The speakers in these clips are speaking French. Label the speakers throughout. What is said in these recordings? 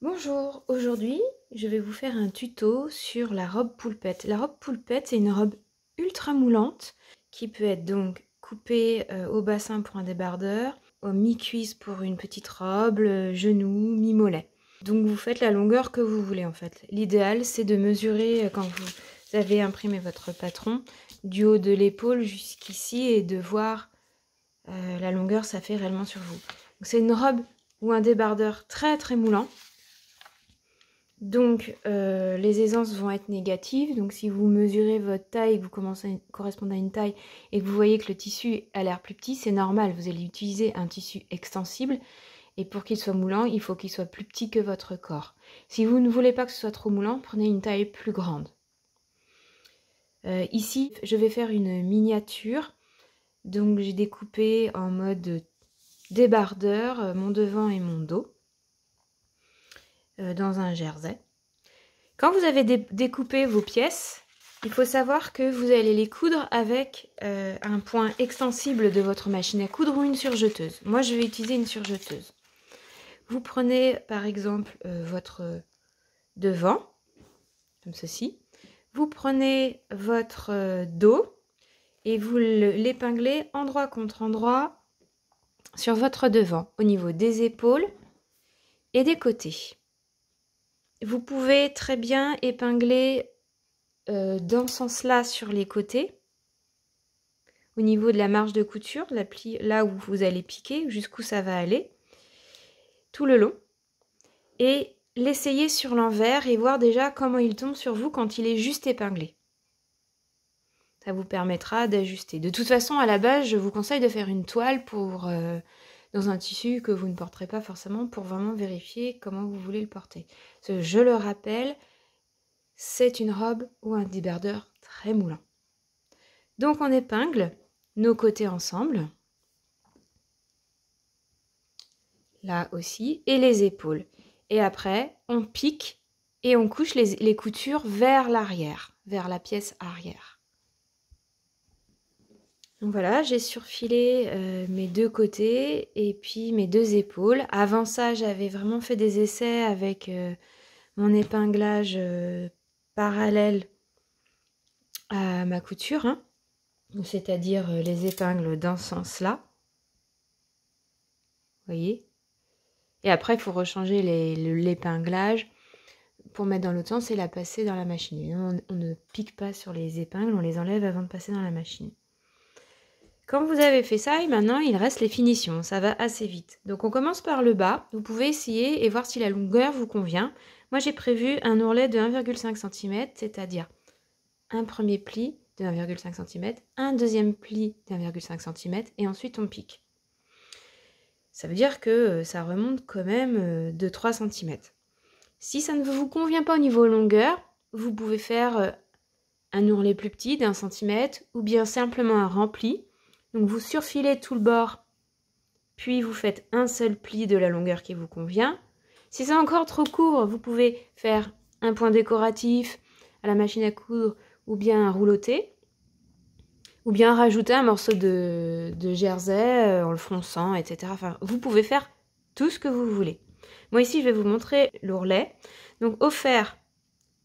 Speaker 1: Bonjour, aujourd'hui je vais vous faire un tuto sur la robe poulpette. La robe poulpette, c'est une robe ultra moulante qui peut être donc coupée au bassin pour un débardeur, au mi-cuisse pour une petite robe, le genou, mi-mollet. Donc vous faites la longueur que vous voulez en fait. L'idéal c'est de mesurer quand vous avez imprimé votre patron du haut de l'épaule jusqu'ici et de voir la longueur ça fait réellement sur vous. C'est une robe ou un débardeur très très moulant. Donc les aisances vont être négatives, donc si vous mesurez votre taille, que vous commencez à correspondre à une taille et que vous voyez que le tissu a l'air plus petit, c'est normal, vous allez utiliser un tissu extensible et pour qu'il soit moulant, il faut qu'il soit plus petit que votre corps. Si vous ne voulez pas que ce soit trop moulant, prenez une taille plus grande. Ici, je vais faire une miniature, donc j'ai découpé en mode débardeur mon devant et mon dos dans un jersey. Quand vous avez découpé vos pièces, il faut savoir que vous allez les coudre avec un point extensible de votre machine à coudre ou une surjeteuse. Moi, je vais utiliser une surjeteuse. Vous prenez par exemple votre devant, comme ceci. Vous prenez votre dos et vous l'épinglez endroit contre endroit sur votre devant, au niveau des épaules et des côtés. Vous pouvez très bien épingler dans ce sens-là sur les côtés, au niveau de la marge de couture, là où vous allez piquer, jusqu'où ça va aller, tout le long, et l'essayer sur l'envers et voir déjà comment il tombe sur vous quand il est juste épinglé. Ça vous permettra d'ajuster. De toute façon, à la base, je vous conseille de faire une toile dans un tissu que vous ne porterez pas forcément pour vraiment vérifier comment vous voulez le porter. Parce que, je le rappelle, c'est une robe ou un débardeur très moulant. Donc on épingle nos côtés ensemble, là aussi, et les épaules. Et après, on pique et on couche les coutures vers l'arrière, vers la pièce arrière. Donc voilà, j'ai surfilé mes deux côtés et puis mes deux épaules. Avant ça, j'avais vraiment fait des essais avec mon épinglage parallèle à ma couture, hein. C'est-à-dire les épingles dans ce sens-là. Vous voyez? Et après, il faut rechanger l'épinglage pour mettre dans l'autre sens et la passer dans la machine. On ne pique pas sur les épingles, on les enlève avant de passer dans la machine. Quand vous avez fait ça, et maintenant il reste les finitions, ça va assez vite. Donc on commence par le bas, vous pouvez essayer et voir si la longueur vous convient. Moi j'ai prévu un ourlet de 1,5 cm, c'est-à-dire un premier pli de 1,5 cm, un deuxième pli de 1,5 cm et ensuite on pique. Ça veut dire que ça remonte quand même de 3 cm. Si ça ne vous convient pas au niveau longueur, vous pouvez faire un ourlet plus petit d'1 cm ou bien simplement un rempli. Donc vous surfilez tout le bord, puis vous faites un seul pli de la longueur qui vous convient. Si c'est encore trop court, vous pouvez faire un point décoratif à la machine à coudre ou bien un rouloté. Ou bien rajouter un morceau de jersey en le fronçant, etc. Enfin, vous pouvez faire tout ce que vous voulez. Moi ici, je vais vous montrer l'ourlet. Donc au fer,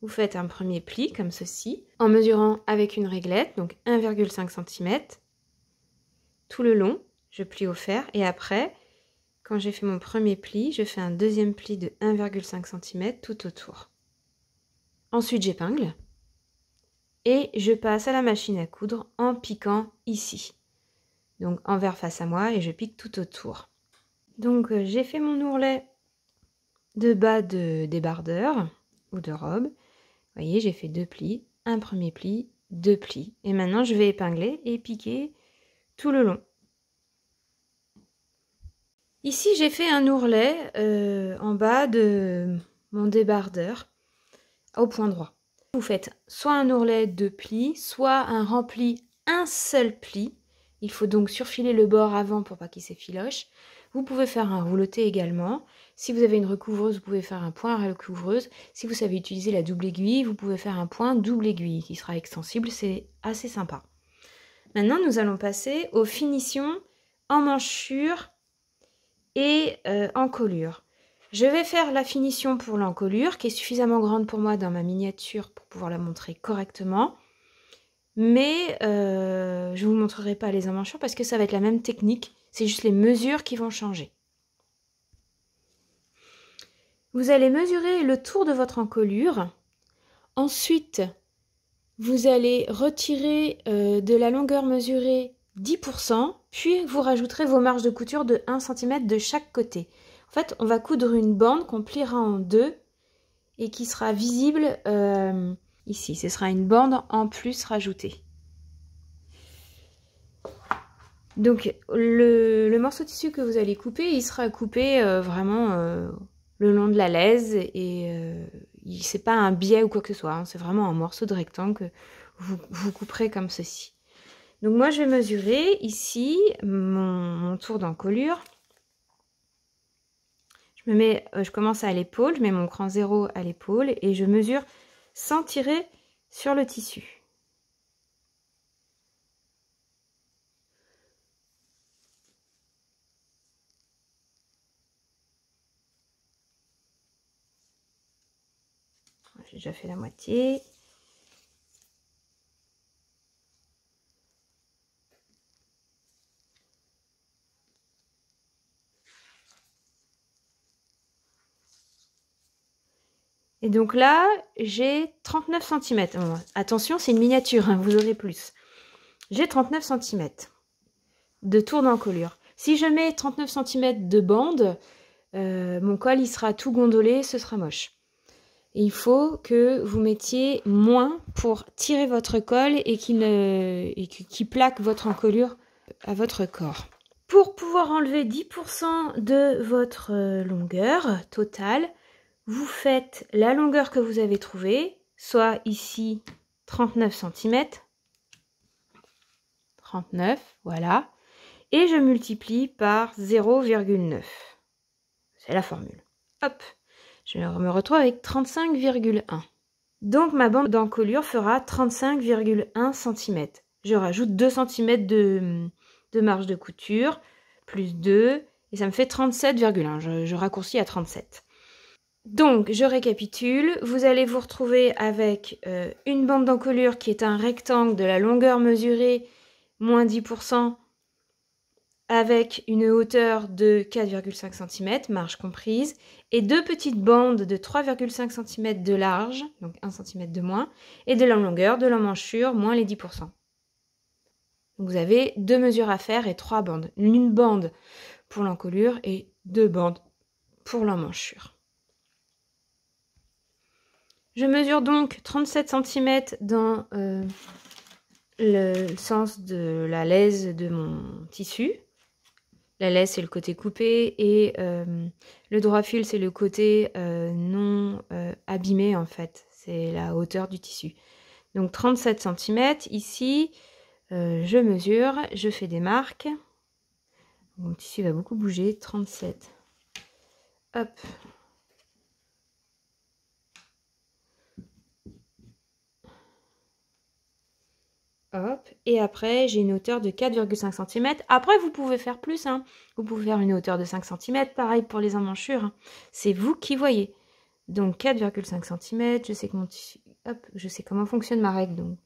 Speaker 1: vous faites un premier pli comme ceci, en mesurant avec une réglette, donc 1,5 cm. Tout le long, je plie au fer. Et après, quand j'ai fait mon premier pli, je fais un deuxième pli de 1,5 cm tout autour. Ensuite, j'épingle. Et je passe à la machine à coudre en piquant ici. Donc envers face à moi et je pique tout autour. Donc j'ai fait mon ourlet de bas de débardeur ou de robe. Vous voyez, j'ai fait deux plis, un premier pli, deux plis. Et maintenant je vais épingler et piquer tout le long. Ici j'ai fait un ourlet en bas de mon débardeur au point droit. Vous faites soit un ourlet de plis, soit un rempli un seul pli. Il faut donc surfiler le bord avant pour pas qu'il s'effiloche. Vous pouvez faire un rouloté également. Si vous avez une recouvreuse, vous pouvez faire un point à recouvreuse. Si vous savez utiliser la double aiguille, vous pouvez faire un point double aiguille qui sera extensible. C'est assez sympa. Maintenant, nous allons passer aux finitions en manchure et en colure. Je vais faire la finition pour l'encolure qui est suffisamment grande pour moi dans ma miniature pour pouvoir la montrer correctement. Mais je ne vous montrerai pas les emmanchures parce que ça va être la même technique. C'est juste les mesures qui vont changer. Vous allez mesurer le tour de votre encolure. Ensuite, vous allez retirer de la longueur mesurée 10%, puis vous rajouterez vos marges de couture de 1 cm de chaque côté. En fait, on va coudre une bande qu'on pliera en deux et qui sera visible ici. Ce sera une bande en plus rajoutée. Donc, le morceau de tissu que vous allez couper, il sera coupé vraiment le long de la lèse et c'est pas un biais ou quoi que ce soit. Hein, c'est vraiment un morceau de rectangle que vous couperez comme ceci. Donc moi, je vais mesurer ici mon tour d'encolure. Je commence à l'épaule, je mets mon cran 0 à l'épaule et je mesure sans tirer sur le tissu. J'ai déjà fait la moitié. Et donc là, j'ai 39 cm. Bon, attention, c'est une miniature, hein, vous aurez plus. J'ai 39 cm de tour d'encolure. Si je mets 39 cm de bande, mon col il sera tout gondolé, ce sera moche. Et il faut que vous mettiez moins pour tirer votre col et qu'il plaque votre encolure à votre corps. Pour pouvoir enlever 10% de votre longueur totale, vous faites la longueur que vous avez trouvée, soit ici 39 cm. 39, voilà. Et je multiplie par 0,9. C'est la formule. Hop, je me retrouve avec 35,1. Donc ma bande d'encolure fera 35,1 cm. Je rajoute 2 cm de marge de couture, plus 2, et ça me fait 37,1. Je raccourcis à 37. Donc, je récapitule. Vous allez vous retrouver avec une bande d'encolure qui est un rectangle de la longueur mesurée moins 10%, avec une hauteur de 4,5 cm, marge comprise, et deux petites bandes de 3,5 cm de large, donc 1 cm de moins, et de la longueur de l'emmanchure, moins les 10%. Donc vous avez deux mesures à faire et trois bandes. Une bande pour l'encolure et deux bandes pour l'emmanchure. Je mesure donc 37 cm dans le sens de la lèse de mon tissu. La laisse, c'est le côté coupé et le droit fil, c'est le côté non abîmé en fait. C'est la hauteur du tissu. Donc 37 cm. Ici, je mesure, je fais des marques. Mon tissu va beaucoup bouger. 37. Hop. Hop, et après j'ai une hauteur de 4,5 cm. Après vous pouvez faire plus, hein. Vous pouvez faire une hauteur de 5 cm, pareil pour les emmanchures, hein. C'est vous qui voyez. Donc 4,5 cm, je sais que mon tissu, hop, je sais comment fonctionne ma règle, donc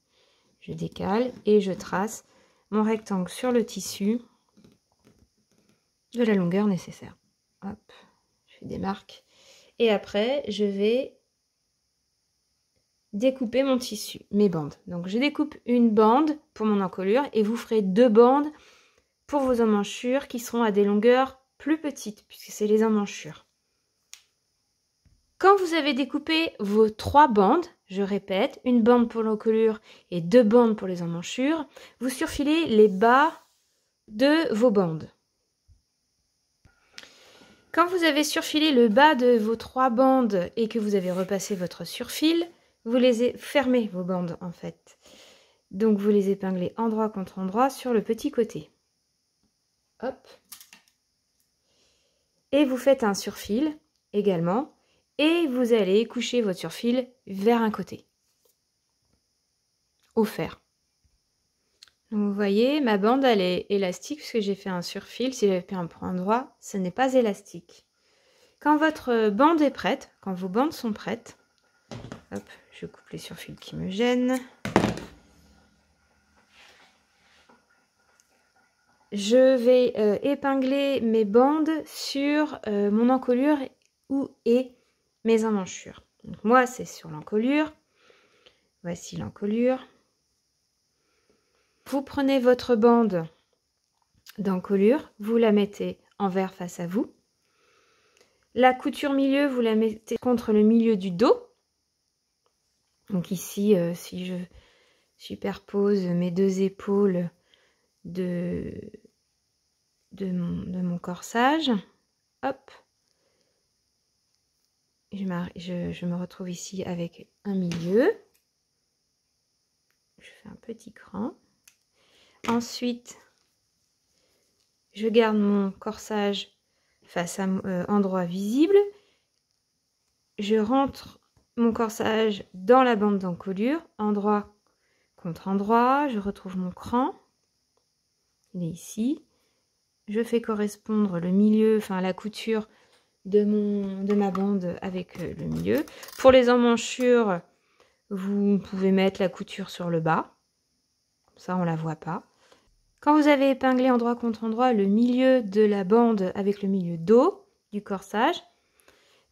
Speaker 1: je décale et je trace mon rectangle sur le tissu de la longueur nécessaire. Hop, je fais des marques. Et après je vais découper mon tissu, mes bandes. Donc je découpe une bande pour mon encolure et vous ferez deux bandes pour vos emmanchures qui seront à des longueurs plus petites puisque c'est les emmanchures. Quand vous avez découpé vos trois bandes, je répète, une bande pour l'encolure et deux bandes pour les emmanchures, vous surfilez les bas de vos bandes. Quand vous avez surfilé le bas de vos trois bandes et que vous avez repassé votre surfil, vous les fermez vos bandes en fait. Donc vous les épinglez endroit contre endroit sur le petit côté. Hop. Et vous faites un surfil également. Et vous allez coucher votre surfil vers un côté. Au fer. Donc vous voyez, ma bande elle est élastique puisque j'ai fait un surfil. Si j'avais fait un point droit, ce n'est pas élastique. Quand votre bande est prête, quand vos bandes sont prêtes, hop, je coupe les surfils qui me gênent. Je vais épingler mes bandes sur mon encolure et mes emmanchures. Donc moi, c'est sur l'encolure. Voici l'encolure. Vous prenez votre bande d'encolure, vous la mettez envers face à vous. La couture milieu, vous la mettez contre le milieu du dos. Donc ici, si je superpose mes deux épaules de mon corsage, hop, je me retrouve ici avec un milieu. Je fais un petit cran. Ensuite, je garde mon corsage face à endroit visible. Je rentre mon corsage dans la bande d'encolure, endroit contre endroit. Je retrouve mon cran. Il est ici. Je fais correspondre le milieu, enfin la couture de ma bande avec le milieu. Pour les emmanchures, vous pouvez mettre la couture sur le bas. Comme ça, on ne la voit pas. Quand vous avez épinglé endroit contre endroit le milieu de la bande avec le milieu dos du corsage,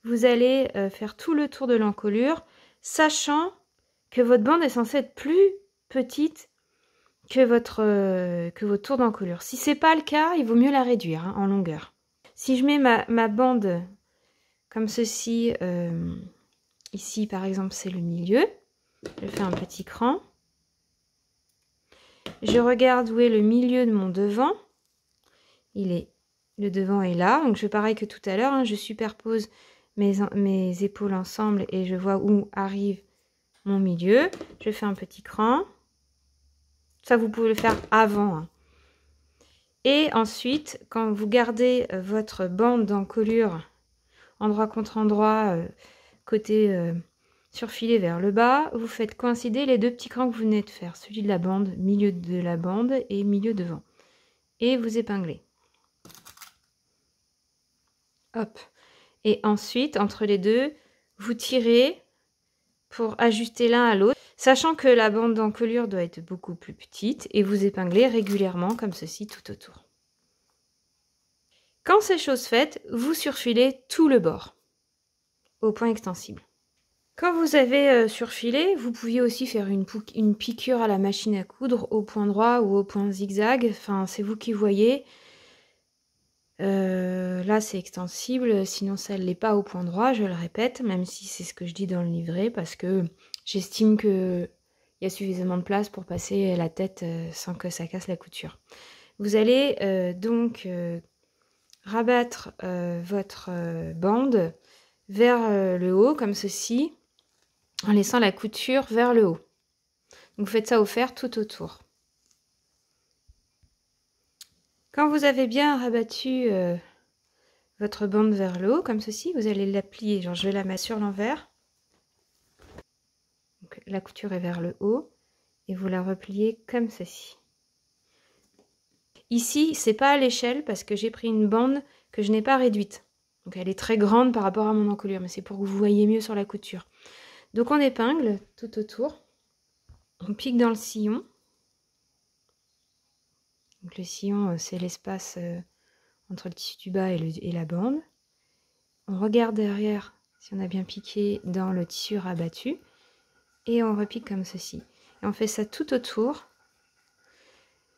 Speaker 1: vous allez faire tout le tour de l'encolure, sachant que votre bande est censée être plus petite que votre tour d'encolure. Si ce n'est pas le cas, il vaut mieux la réduire en longueur. Si je mets ma bande comme ceci, ici par exemple c'est le milieu, je fais un petit cran. Je regarde où est le milieu de mon devant. Le devant est là. Donc je fais pareil que tout à l'heure. Je superpose mes épaules ensemble et je vois où arrive mon milieu. Je fais un petit cran. Ça, vous pouvez le faire avant. Et ensuite, quand vous gardez votre bande d'encolure endroit contre endroit, côté surfilé vers le bas, vous faites coïncider les deux petits crans que vous venez de faire, celui de la bande, milieu de la bande et milieu devant. Et vous épinglez. Hop. Et ensuite, entre les deux, vous tirez pour ajuster l'un à l'autre, sachant que la bande d'encolure doit être beaucoup plus petite, et vous épinglez régulièrement comme ceci tout autour. Quand c'est chose faite, vous surfilez tout le bord au point extensible. Quand vous avez surfilé, vous pouviez aussi faire une piqûre à la machine à coudre au point droit ou au point zigzag. Enfin, c'est vous qui voyez. Là, c'est extensible. Sinon, ça ne l'est pas au point droit, je le répète, même si c'est ce que je dis dans le livret, parce que j'estime qu'il y a suffisamment de place pour passer la tête sans que ça casse la couture. Vous allez donc rabattre votre bande vers le haut, comme ceci, en laissant la couture vers le haut. Donc vous faites ça au fer tout autour. Quand vous avez bien rabattu votre bande vers le haut, comme ceci, vous allez la plier. Genre je vais la mettre sur l'envers. La couture est vers le haut et vous la repliez comme ceci. Ici, c'est pas à l'échelle parce que j'ai pris une bande que je n'ai pas réduite. Donc elle est très grande par rapport à mon encolure, mais c'est pour que vous voyez mieux sur la couture. Donc on épingle tout autour. On pique dans le sillon. Donc le sillon, c'est l'espace entre le tissu du bas et la bande. On regarde derrière si on a bien piqué dans le tissu rabattu. Et on repique comme ceci. Et on fait ça tout autour.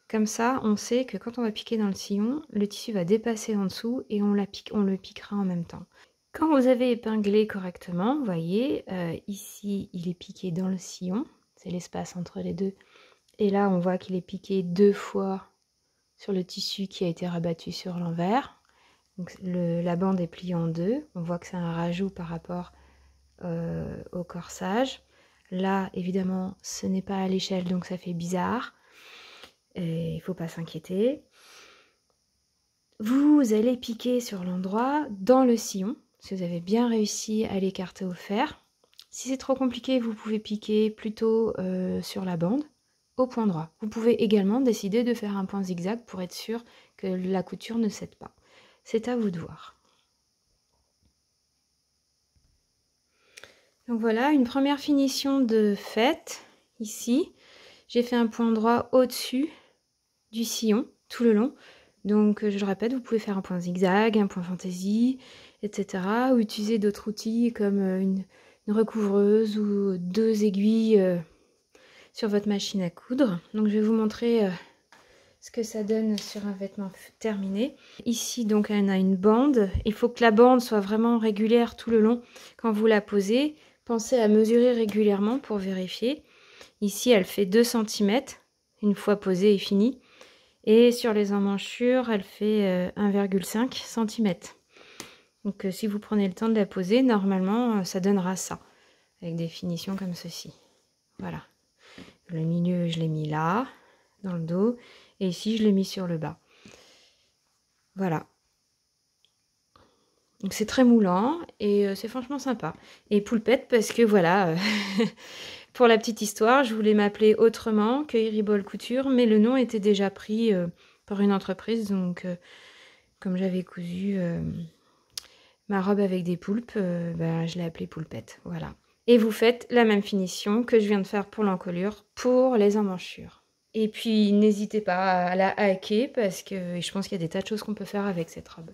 Speaker 1: Comme ça, on sait que quand on va piquer dans le sillon, le tissu va dépasser en dessous et on le piquera en même temps. Quand vous avez épinglé correctement, vous voyez, ici, il est piqué dans le sillon. C'est l'espace entre les deux. Et là, on voit qu'il est piqué 2 fois sur le tissu qui a été rabattu sur l'envers. Donc la bande est pliée en 2. On voit que c'est un rajout par rapport au corsage. Là, évidemment, ce n'est pas à l'échelle, donc ça fait bizarre. Il ne faut pas s'inquiéter. Vous allez piquer sur l'endroit dans le sillon, si vous avez bien réussi à l'écarter au fer. Si c'est trop compliqué, vous pouvez piquer plutôt sur la bande, au point droit. Vous pouvez également décider de faire un point zigzag pour être sûr que la couture ne cède pas. C'est à vous de voir. Donc voilà, une première finition de faite ici. J'ai fait un point droit au-dessus du sillon tout le long. Donc je le répète, vous pouvez faire un point zigzag, un point fantaisie, etc. Ou utiliser d'autres outils comme une recouvreuse ou 2 aiguilles sur votre machine à coudre. Donc je vais vous montrer ce que ça donne sur un vêtement terminé. Ici donc on a une bande. Il faut que la bande soit vraiment régulière tout le long quand vous la posez. Pensez à mesurer régulièrement pour vérifier. Ici elle fait 2 cm une fois posée et finie. Et sur les emmanchures, elle fait 1,5 cm. Donc si vous prenez le temps de la poser, normalement ça donnera ça, avec des finitions comme ceci. Voilà. Le milieu, je l'ai mis là, dans le dos, et ici je l'ai mis sur le bas. Voilà. Donc c'est très moulant et c'est franchement sympa. Et poulpette parce que voilà, pour la petite histoire, je voulais m'appeler autrement que Iribol Couture, mais le nom était déjà pris par une entreprise. Donc comme j'avais cousu ma robe avec des poulpes, je l'ai appelée poulpette. Voilà. Et vous faites la même finition que je viens de faire pour l'encolure pour les emmanchures. Et puis n'hésitez pas à la hacker parce que je pense qu'il y a des tas de choses qu'on peut faire avec cette robe.